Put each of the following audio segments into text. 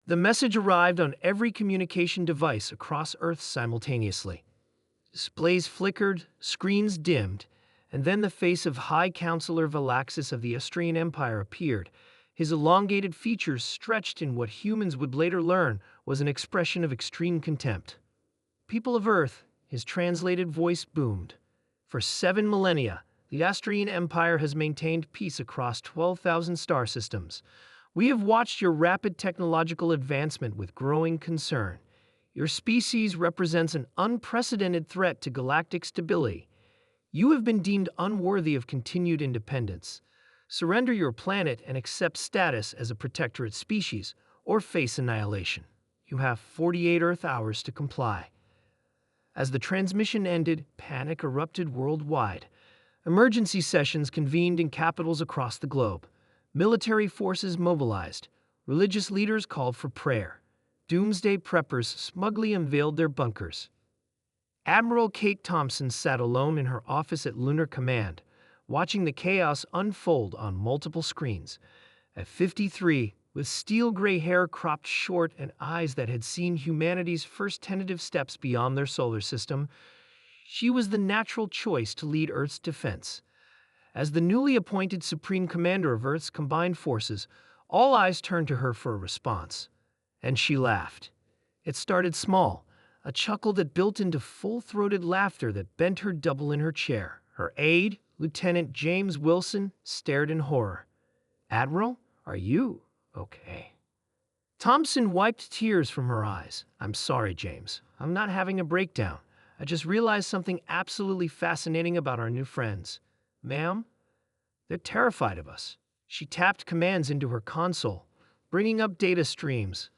The message arrived on every communication device across Earth simultaneously. Displays flickered, screens dimmed, and then the face of High Counselor Valaxis of the Astrian Empire appeared. His elongated features stretched in what humans would later learn was an expression of extreme contempt. "People of Earth," his translated voice boomed. "For 7 millennia, the Astrian Empire has maintained peace across 12,000 star systems. We have watched your rapid technological advancement with growing concern. Your species represents an unprecedented threat to galactic stability. You have been deemed unworthy of continued independence. Surrender your planet and accept status as a protectorate species, or face annihilation. You have 48 Earth hours to comply." As the transmission ended, panic erupted worldwide. Emergency sessions convened in capitals across the globe. Military forces mobilized. Religious leaders called for prayer. Doomsday preppers smugly unveiled their bunkers. Admiral Kate Thompson sat alone in her office at Lunar Command, watching the chaos unfold on multiple screens. At 53, with steel-gray hair cropped short and eyes that had seen humanity's first tentative steps beyond their solar system, she was the natural choice to lead Earth's defense. As the newly appointed Supreme Commander of Earth's combined forces, all eyes turned to her for a response. And she laughed. It started small, a chuckle that built into full-throated laughter that bent her double in her chair. Her aide, Lieutenant James Wilson, stared in horror. "Admiral, are you okay?" Thompson wiped tears from her eyes. "I'm sorry, James. I'm not having a breakdown. I just realized something absolutely fascinating about our new friends. Ma'am, they're terrified of us." She tapped commands into her console, bringing up data streams.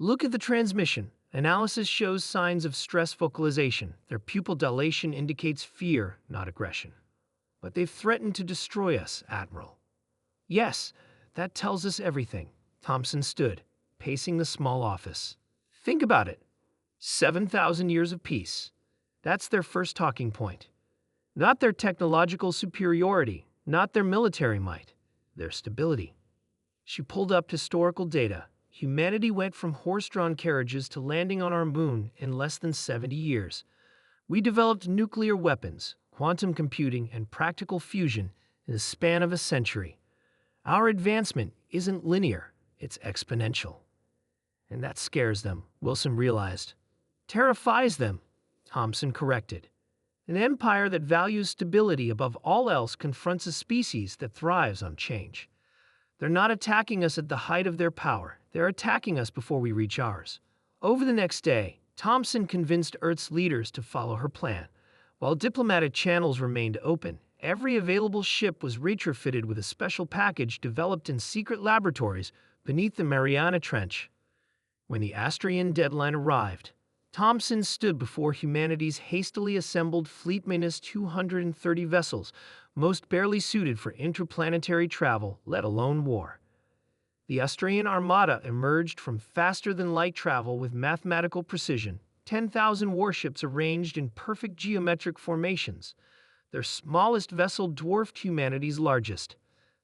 "Look at the transmission. Analysis shows signs of stress vocalization. Their pupil dilation indicates fear, not aggression. But they've threatened to destroy us, Admiral." "Yes, that tells us everything." Thompson stood, pacing the small office. "Think about it. 7,000 years of peace. That's their first talking point. Not their technological superiority, not their military might, their stability." She pulled up historical data. Humanity went from horse-drawn carriages to landing on our moon in less than 70 years. We developed nuclear weapons, quantum computing, and practical fusion in the span of a century. Our advancement isn't linear, it's exponential. And that scares them, Wilson realized. "Terrifies them," Thompson corrected. "An empire that values stability above all else confronts a species that thrives on change. They're not attacking us at the height of their power. They're attacking us before we reach ours." Over the next day, Thompson convinced Earth's leaders to follow her plan. While diplomatic channels remained open, every available ship was retrofitted with a special package developed in secret laboratories beneath the Mariana Trench. When the Astrian deadline arrived, Thompson stood before humanity's hastily assembled fleet minus 230 vessels, most barely suited for interplanetary travel, let alone war. The Astrian Armada emerged from faster-than-light travel with mathematical precision, 10,000 warships arranged in perfect geometric formations. Their smallest vessel dwarfed humanity's largest.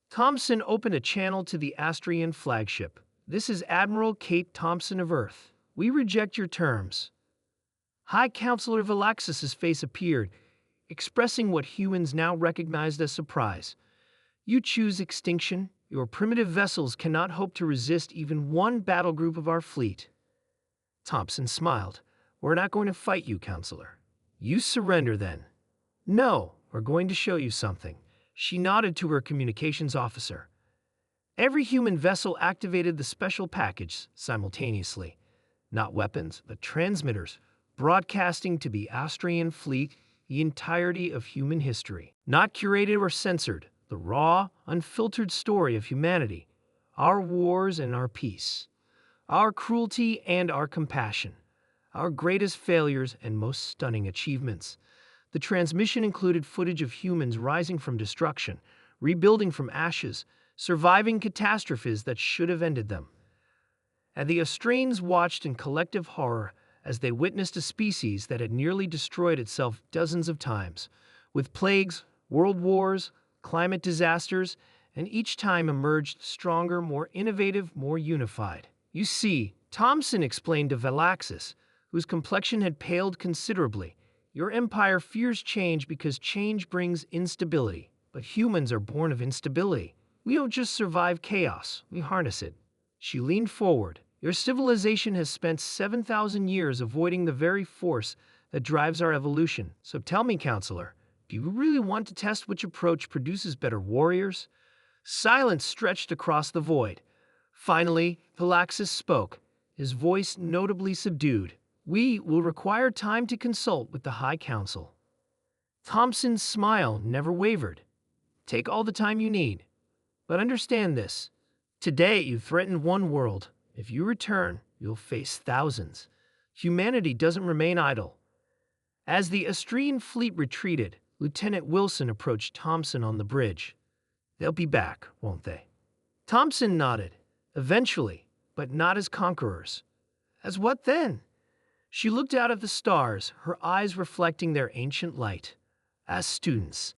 Thompson opened a channel to the Astrian flagship. "This is Admiral Kate Thompson of Earth. We reject your terms." High Counselor Valaxis's face appeared, expressing what humans now recognized as surprise. "You choose extinction. Your primitive vessels cannot hope to resist even one battle group of our fleet." Thompson smiled. "We're not going to fight you, Counselor." "You surrender, then." "No, we're going to show you something." She nodded to her communications officer. Every human vessel activated the special package simultaneously. Not weapons, but transmitters, broadcasting to the Astrian fleet the entirety of human history. Not curated or censored, the raw, unfiltered story of humanity, our wars and our peace, our cruelty and our compassion, our greatest failures and most stunning achievements. The transmission included footage of humans rising from destruction, rebuilding from ashes, surviving catastrophes that should have ended them. And the Austrians watched in collective horror as they witnessed a species that had nearly destroyed itself dozens of times, with plagues, world wars, climate disasters, and each time emerged stronger, more innovative, more unified. "You see," Thompson explained to Valaxis, whose complexion had paled considerably. Your empire fears change because change brings instability. But humans are born of instability. We don't just survive chaos, we harness it. She leaned forward. Your civilization has spent 7,000 years avoiding the very force that drives our evolution. So tell me, counselor, do you really want to test which approach produces better warriors? Silence stretched across the void. Finally, Valaxis spoke, his voice notably subdued. We will require time to consult with the High Council. Thompson's smile never wavered. Take all the time you need. But understand this. Today you threaten one world. If you return, you'll face thousands. Humanity doesn't remain idle. As the Astrian fleet retreated, Lieutenant Wilson approached Thompson on the bridge. They'll be back, won't they? Thompson nodded. Eventually, but not as conquerors. As what then? She looked out at the stars, her eyes reflecting their ancient light. As students.